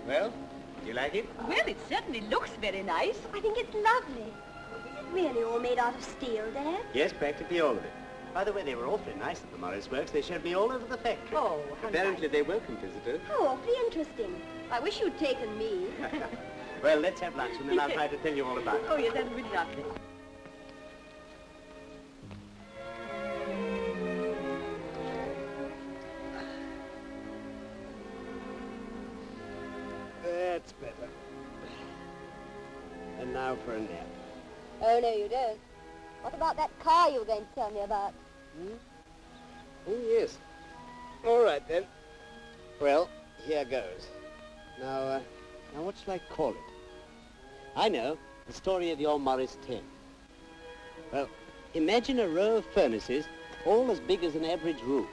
Well, do you like it? Well, it certainly looks very nice. I think it's lovely. Is it really all made out of steel, Dad? Yes, practically all of it. By the way, they were awfully nice at the Morris Works. They showed me all over the factory. Oh, how Apparently nice. they welcome visitors. Oh, awfully interesting. I wish you'd taken me. Well, let's have lunch and then I'll try to tell you all about it. Oh, yes, that would be lovely. That's better. And now for a nap. Oh, no, you don't. What about that car you were going to tell me about? Oh, yes. All right, then. Well, here goes. Now what shall I call it? I know, the story of your Morris 10. Well, imagine a row of furnaces, all as big as an average room.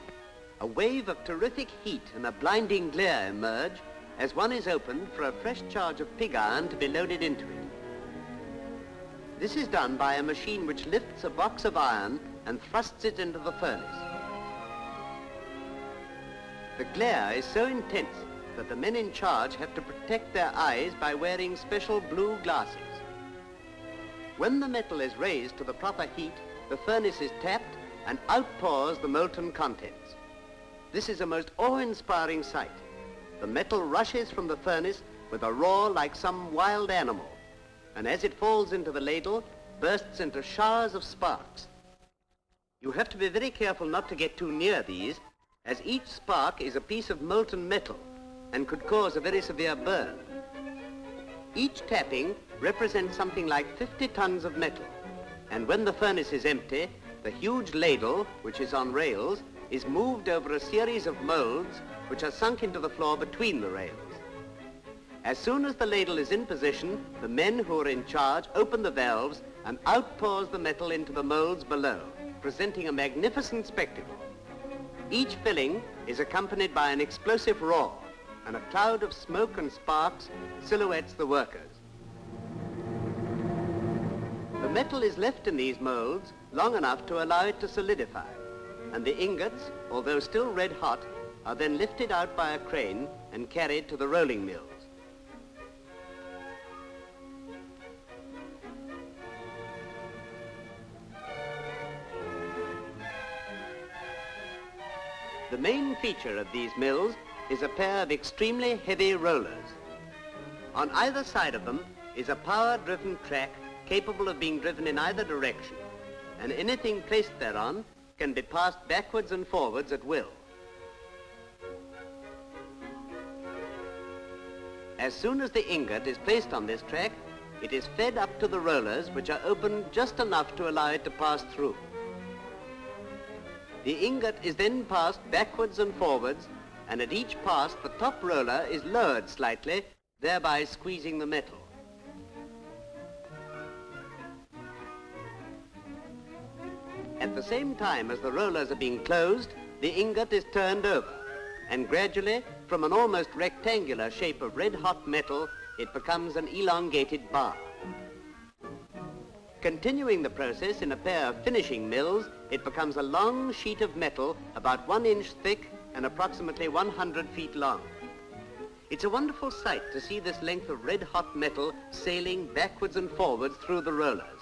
A wave of terrific heat and a blinding glare emerge as one is opened for a fresh charge of pig iron to be loaded into it. This is done by a machine which lifts a box of iron and thrusts it into the furnace. The glare is so intense that the men in charge have to protect their eyes by wearing special blue glasses. When the metal is raised to the proper heat, the furnace is tapped and out pours the molten contents. This is a most awe-inspiring sight. The metal rushes from the furnace with a roar like some wild animal, and as it falls into the ladle, bursts into showers of sparks. You have to be very careful not to get too near these, as each spark is a piece of molten metal and could cause a very severe burn. Each tapping represents something like 50 tons of metal, and when the furnace is empty, the huge ladle, which is on rails, is moved over a series of molds which are sunk into the floor between the rails. As soon as the ladle is in position, the men who are in charge open the valves and outpours the metal into the molds below, presenting a magnificent spectacle. Each filling is accompanied by an explosive roar, and a cloud of smoke and sparks silhouettes the workers. The metal is left in these molds long enough to allow it to solidify, and the ingots, although still red hot, are then lifted out by a crane and carried to the rolling mills. The main feature of these mills is a pair of extremely heavy rollers. On either side of them is a power-driven track capable of being driven in either direction, and anything placed thereon can be passed backwards and forwards at will. As soon as the ingot is placed on this track, it is fed up to the rollers, which are opened just enough to allow it to pass through. The ingot is then passed backwards and forwards, and at each pass the top roller is lowered slightly, thereby squeezing the metal. At the same time as the rollers are being closed, the ingot is turned over, and gradually, from an almost rectangular shape of red-hot metal, it becomes an elongated bar. Continuing the process in a pair of finishing mills, it becomes a long sheet of metal about 1 inch thick and approximately 100 feet long. It's a wonderful sight to see this length of red-hot metal sailing backwards and forwards through the rollers.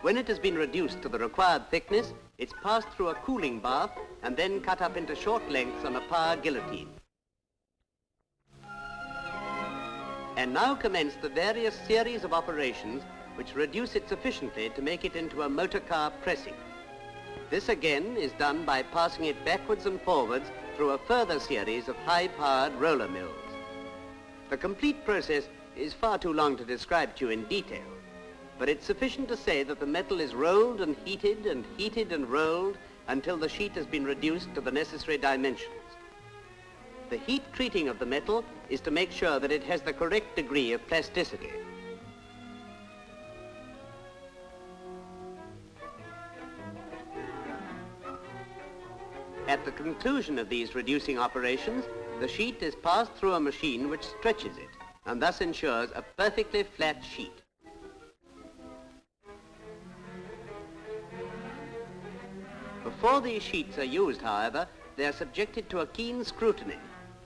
When it has been reduced to the required thickness, it's passed through a cooling bath and then cut up into short lengths on a power guillotine. And now commence the various series of operations which reduce it sufficiently to make it into a motor car pressing. This again is done by passing it backwards and forwards through a further series of high-powered roller mills. The complete process is far too long to describe to you in detail, but it's sufficient to say that the metal is rolled and heated and rolled until the sheet has been reduced to the necessary dimensions. The heat treating of the metal is to make sure that it has the correct degree of plasticity. At the conclusion of these reducing operations, the sheet is passed through a machine which stretches it and thus ensures a perfectly flat sheet. Before these sheets are used, however, they are subjected to a keen scrutiny,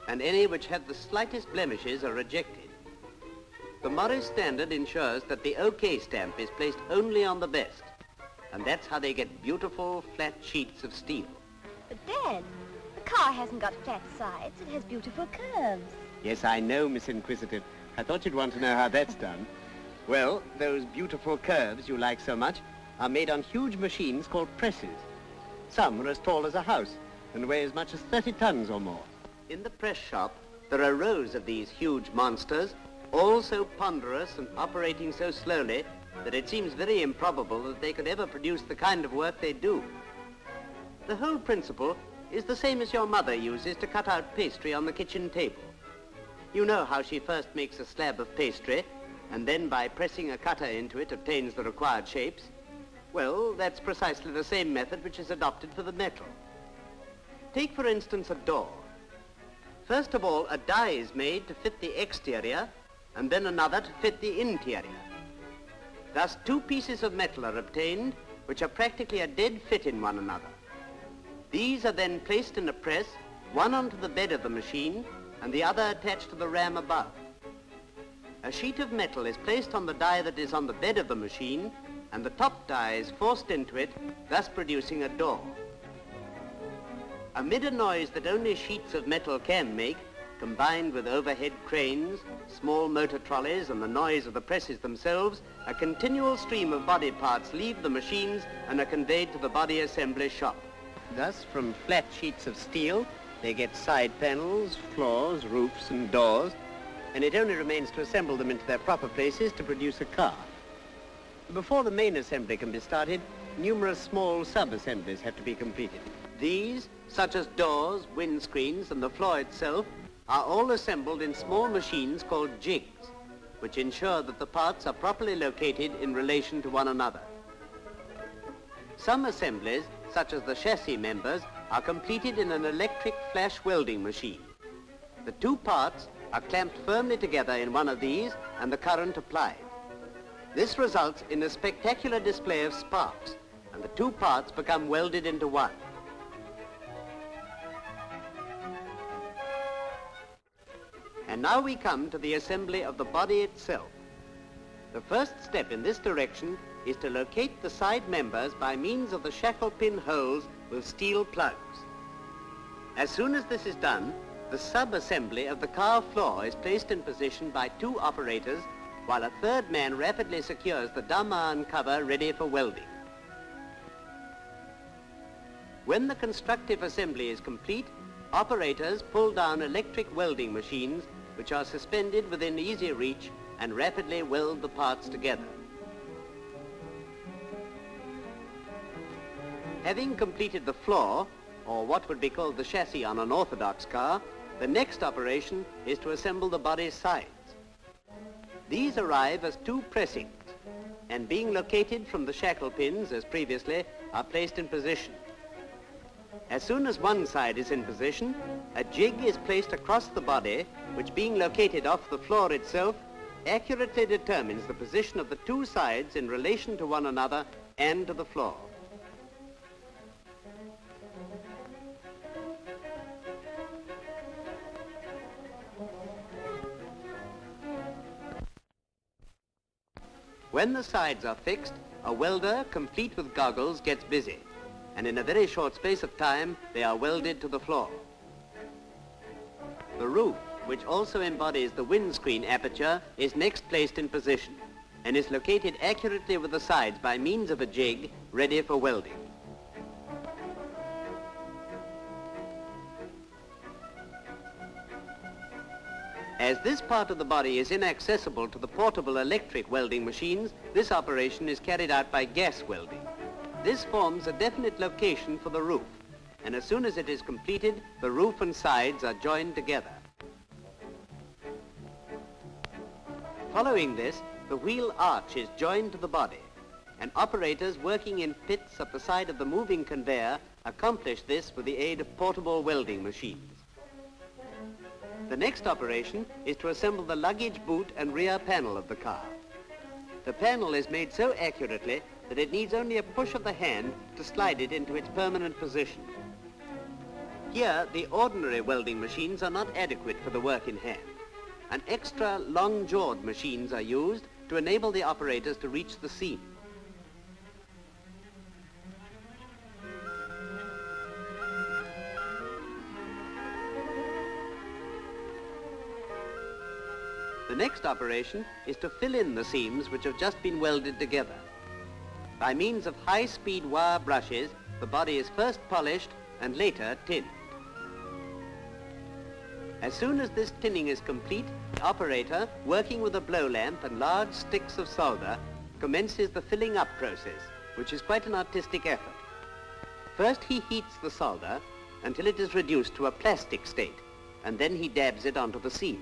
and any which have the slightest blemishes are rejected. The Morris standard ensures that the OK stamp is placed only on the best, and that's how they get beautiful flat sheets of steel. But, Dad, the car hasn't got flat sides. It has beautiful curves. Yes, I know, Miss Inquisitive. I thought you'd want to know how that's done. Well, those beautiful curves you like so much are made on huge machines called presses. Some are as tall as a house and weigh as much as 30 tons or more. In the press shop, there are rows of these huge monsters, all so ponderous and operating so slowly that it seems very improbable that they could ever produce the kind of work they do. The whole principle is the same as your mother uses to cut out pastry on the kitchen table. You know how she first makes a slab of pastry, and then by pressing a cutter into it obtains the required shapes. Well, that's precisely the same method which is adopted for the metal. Take, for instance, a door. First of all, a die is made to fit the exterior, and then another to fit the interior. Thus, two pieces of metal are obtained, which are practically a dead fit in one another. These are then placed in a press, one onto the bed of the machine, and the other attached to the ram above. A sheet of metal is placed on the die that is on the bed of the machine, and the top die is forced into it, thus producing a door. Amid a noise that only sheets of metal can make, combined with overhead cranes, small motor trolleys, and the noise of the presses themselves, a continual stream of body parts leave the machines and are conveyed to the body assembly shop. Thus, from flat sheets of steel, they get side panels, floors, roofs, and doors, and it only remains to assemble them into their proper places to produce a car. Before the main assembly can be started, numerous small sub-assemblies have to be completed. These, such as doors, windscreens, and the floor itself, are all assembled in small machines called jigs, which ensure that the parts are properly located in relation to one another. Some assemblies, such as the chassis members, are completed in an electric flash welding machine. The two parts are clamped firmly together in one of these and the current applied. This results in a spectacular display of sparks, and the two parts become welded into one. And now we come to the assembly of the body itself. The first step in this direction is to locate the side members by means of the shackle pin holes with steel plugs. As soon as this is done, the sub-assembly of the car floor is placed in position by two operators, while a third man rapidly secures the dumb iron cover ready for welding. When the constructive assembly is complete, operators pull down electric welding machines which are suspended within easy reach and rapidly weld the parts together. Having completed the floor, or what would be called the chassis on an orthodox car, the next operation is to assemble the body's sides. These arrive as two pressings, and being located from the shackle pins as previously, are placed in position. As soon as one side is in position, a jig is placed across the body, which being located off the floor itself, accurately determines the position of the two sides in relation to one another and to the floor. When the sides are fixed, a welder, complete with goggles, gets busy, and in a very short space of time, they are welded to the floor. The roof, which also embodies the windscreen aperture, is next placed in position and is located accurately with the sides by means of a jig ready for welding. As this part of the body is inaccessible to the portable electric welding machines, this operation is carried out by gas welding. This forms a definite location for the roof, and as soon as it is completed, the roof and sides are joined together. Following this, the wheel arch is joined to the body, and operators working in pits at the side of the moving conveyor accomplish this with the aid of portable welding machines. The next operation is to assemble the luggage boot and rear panel of the car. The panel is made so accurately that it needs only a push of the hand to slide it into its permanent position. Here, the ordinary welding machines are not adequate for the work in hand, and extra long-jawed machines are used to enable the operators to reach the seam. The next operation is to fill in the seams which have just been welded together. By means of high-speed wire brushes, the body is first polished and later tinned. As soon as this tinning is complete, the operator, working with a blow lamp and large sticks of solder, commences the filling up process, which is quite an artistic effort. First he heats the solder until it is reduced to a plastic state, and then he dabs it onto the seam.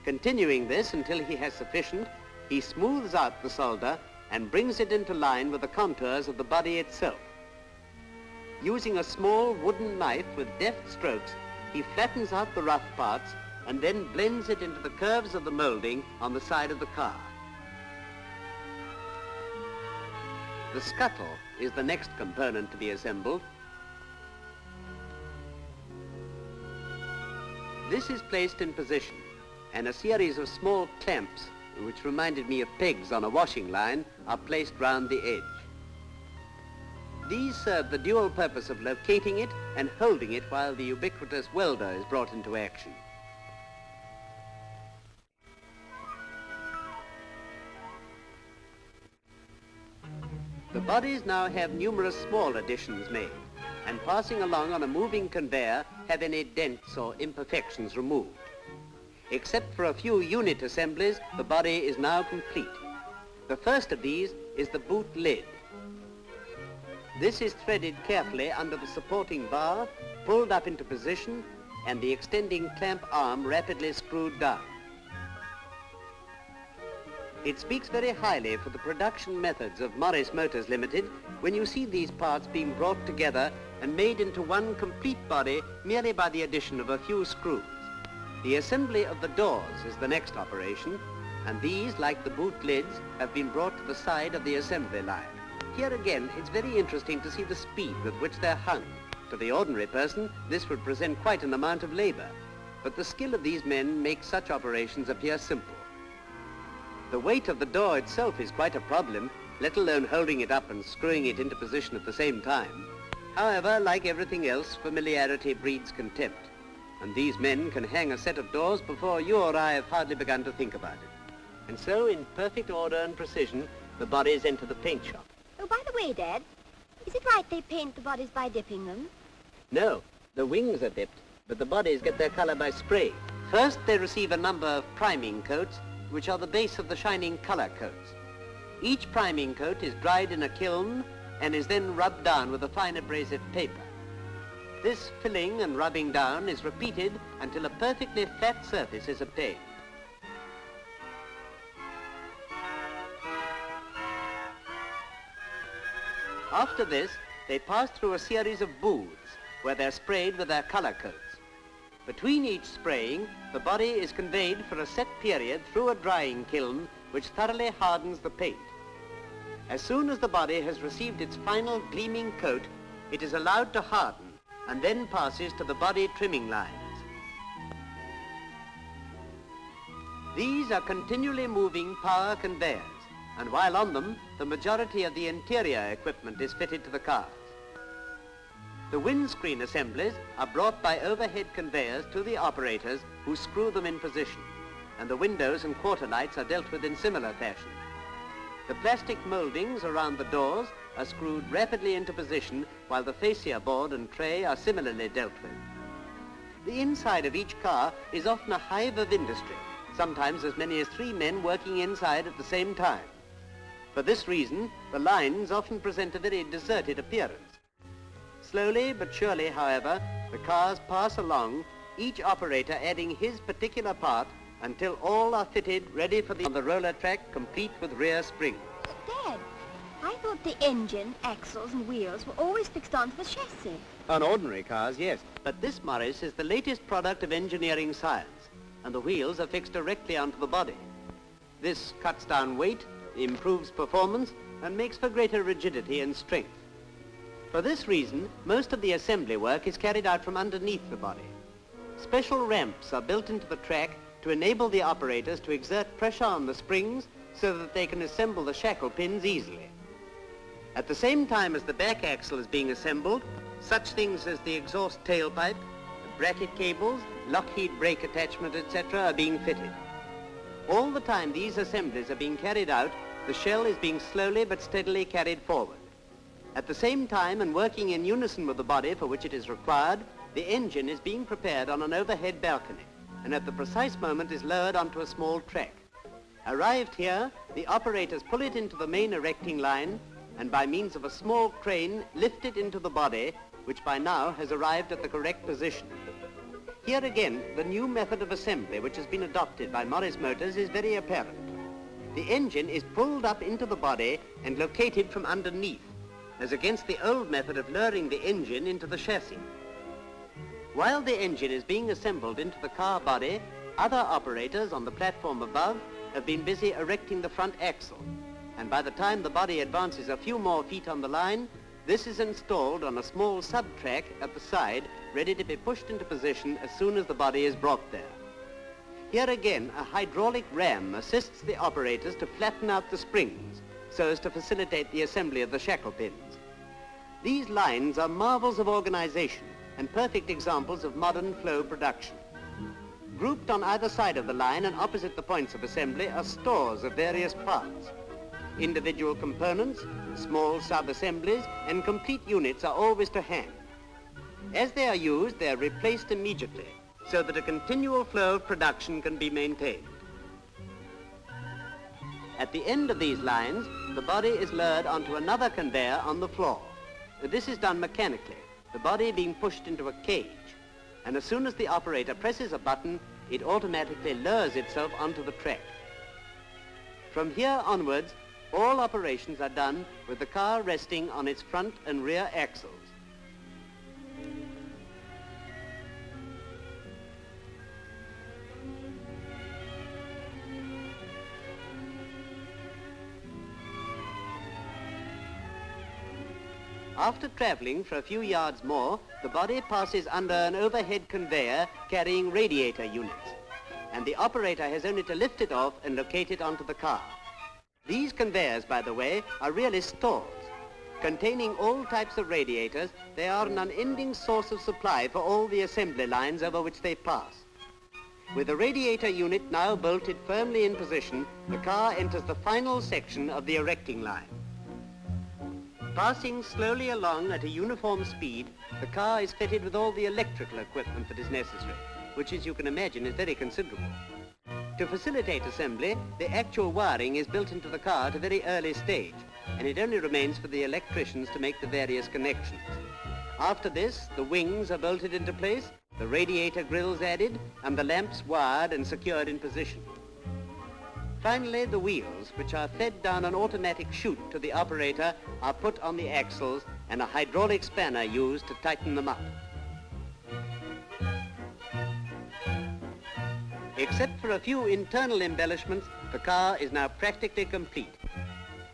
Continuing this until he has sufficient, he smooths out the solder and brings it into line with the contours of the body itself. Using a small wooden knife with deft strokes, he flattens out the rough parts and then blends it into the curves of the molding on the side of the car. The scuttle is the next component to be assembled. This is placed in position, and a series of small clamps, which reminded me of pegs on a washing line, are placed round the edge. These serve the dual purpose of locating it and holding it while the ubiquitous welder is brought into action. The bodies now have numerous small additions made, and passing along on a moving conveyor have any dents or imperfections removed. Except for a few unit assemblies, the body is now complete. The first of these is the boot lid. This is threaded carefully under the supporting bar, pulled up into position, and the extending clamp arm rapidly screwed down. It speaks very highly for the production methods of Morris Motors Limited when you see these parts being brought together and made into one complete body merely by the addition of a few screws. The assembly of the doors is the next operation, and these, like the boot lids, have been brought to the side of the assembly line. Here again, it's very interesting to see the speed with which they're hung. To the ordinary person, this would present quite an amount of labor, but the skill of these men makes such operations appear simple. The weight of the door itself is quite a problem, let alone holding it up and screwing it into position at the same time. However, like everything else, familiarity breeds contempt, and these men can hang a set of doors before you or I have hardly begun to think about it. And so, in perfect order and precision, the bodies enter the paint shop. Oh, by the way, Dad, is it right they paint the bodies by dipping them? No, the wings are dipped, but the bodies get their color by spray. First, they receive a number of priming coats, which are the base of the shining color coats. Each priming coat is dried in a kiln and is then rubbed down with a fine abrasive paper. This filling and rubbing down is repeated until a perfectly flat surface is obtained. After this, they pass through a series of booths where they're sprayed with their color coats. Between each spraying, the body is conveyed for a set period through a drying kiln which thoroughly hardens the paint. As soon as the body has received its final gleaming coat, it is allowed to harden and then passes to the body trimming lines. These are continually moving power conveyors, and while on them, the majority of the interior equipment is fitted to the cars. The windscreen assemblies are brought by overhead conveyors to the operators who screw them in position, and the windows and quarter lights are dealt with in similar fashion. The plastic moldings around the doors are screwed rapidly into position while the fascia board and tray are similarly dealt with. The inside of each car is often a hive of industry, sometimes as many as 3 men working inside at the same time. For this reason, the lines often present a very deserted appearance. Slowly but surely, however, the cars pass along, each operator adding his particular part until all are fitted ready for on the roller track, complete with rear springs. Dad, I thought the engine, axles and wheels were always fixed onto the chassis. On ordinary cars, yes, but this Morris is the latest product of engineering science, and the wheels are fixed directly onto the body. This cuts down weight, improves performance, and makes for greater rigidity and strength. For this reason, most of the assembly work is carried out from underneath the body. Special ramps are built into the track to enable the operators to exert pressure on the springs so that they can assemble the shackle pins easily. At the same time as the back axle is being assembled, such things as the exhaust tailpipe, the bracket cables, Lockheed brake attachment, etc. are being fitted. All the time these assemblies are being carried out, the shell is being slowly but steadily carried forward. At the same time, and working in unison with the body for which it is required, the engine is being prepared on an overhead balcony, and at the precise moment is lowered onto a small track. Arrived here, the operators pull it into the main erecting line, and by means of a small crane, lift it into the body, which by now has arrived at the correct position. Here again, the new method of assembly which has been adopted by Morris Motors is very apparent. The engine is pulled up into the body and located from underneath, as against the old method of lowering the engine into the chassis. While the engine is being assembled into the car body, other operators on the platform above have been busy erecting the front axle, and by the time the body advances a few more feet on the line, this is installed on a small sub-track at the side, ready to be pushed into position as soon as the body is brought there. Here again, a hydraulic ram assists the operators to flatten out the springs so as to facilitate the assembly of the shackle pins. These lines are marvels of organization and perfect examples of modern flow production. Grouped on either side of the line and opposite the points of assembly are stores of various parts. Individual components, small sub-assemblies, and complete units are always to hand. As they are used, they are replaced immediately, so that a continual flow of production can be maintained. At the end of these lines, the body is lowered onto another conveyor on the floor. This is done mechanically, the body being pushed into a cage, and as soon as the operator presses a button, it automatically lowers itself onto the track. From here onwards, all operations are done with the car resting on its front and rear axles. After traveling for a few yards more, the body passes under an overhead conveyor carrying radiator units, and the operator has only to lift it off and locate it onto the car. These conveyors, by the way, are really stores. Containing all types of radiators, they are an unending source of supply for all the assembly lines over which they pass. With the radiator unit now bolted firmly in position, the car enters the final section of the erecting line. Passing slowly along at a uniform speed, the car is fitted with all the electrical equipment that is necessary, which, as you can imagine, is very considerable. To facilitate assembly, the actual wiring is built into the car at a very early stage, and it only remains for the electricians to make the various connections. After this, the wings are bolted into place, the radiator grills added, and the lamps wired and secured in position. Finally, the wheels, which are fed down an automatic chute to the operator, are put on the axles and a hydraulic spanner used to tighten them up. Except for a few internal embellishments, the car is now practically complete.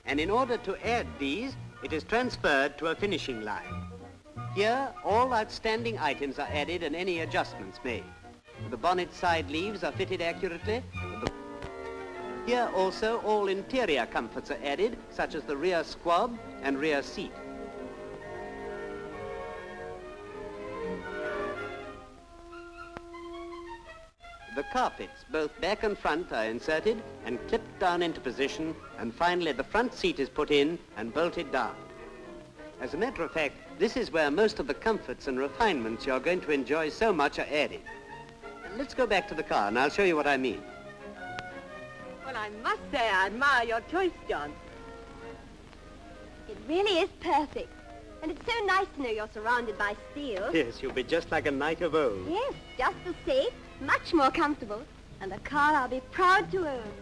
And in order to add these, it is transferred to a finishing line. Here, all outstanding items are added and any adjustments made. The bonnet side leaves are fitted accurately. Here also, all interior comforts are added, such as the rear squab and rear seat. The carpets, both back and front, are inserted and clipped down into position, and finally the front seat is put in and bolted down. As a matter of fact, this is where most of the comforts and refinements you're going to enjoy so much are added. Let's go back to the car and I'll show you what I mean. Well, I must say I admire your choice, John. It really is perfect. And it's so nice to know you're surrounded by steel. Yes, you'll be just like a knight of old. Yes, just as safe, much more comfortable, and a car I'll be proud to own.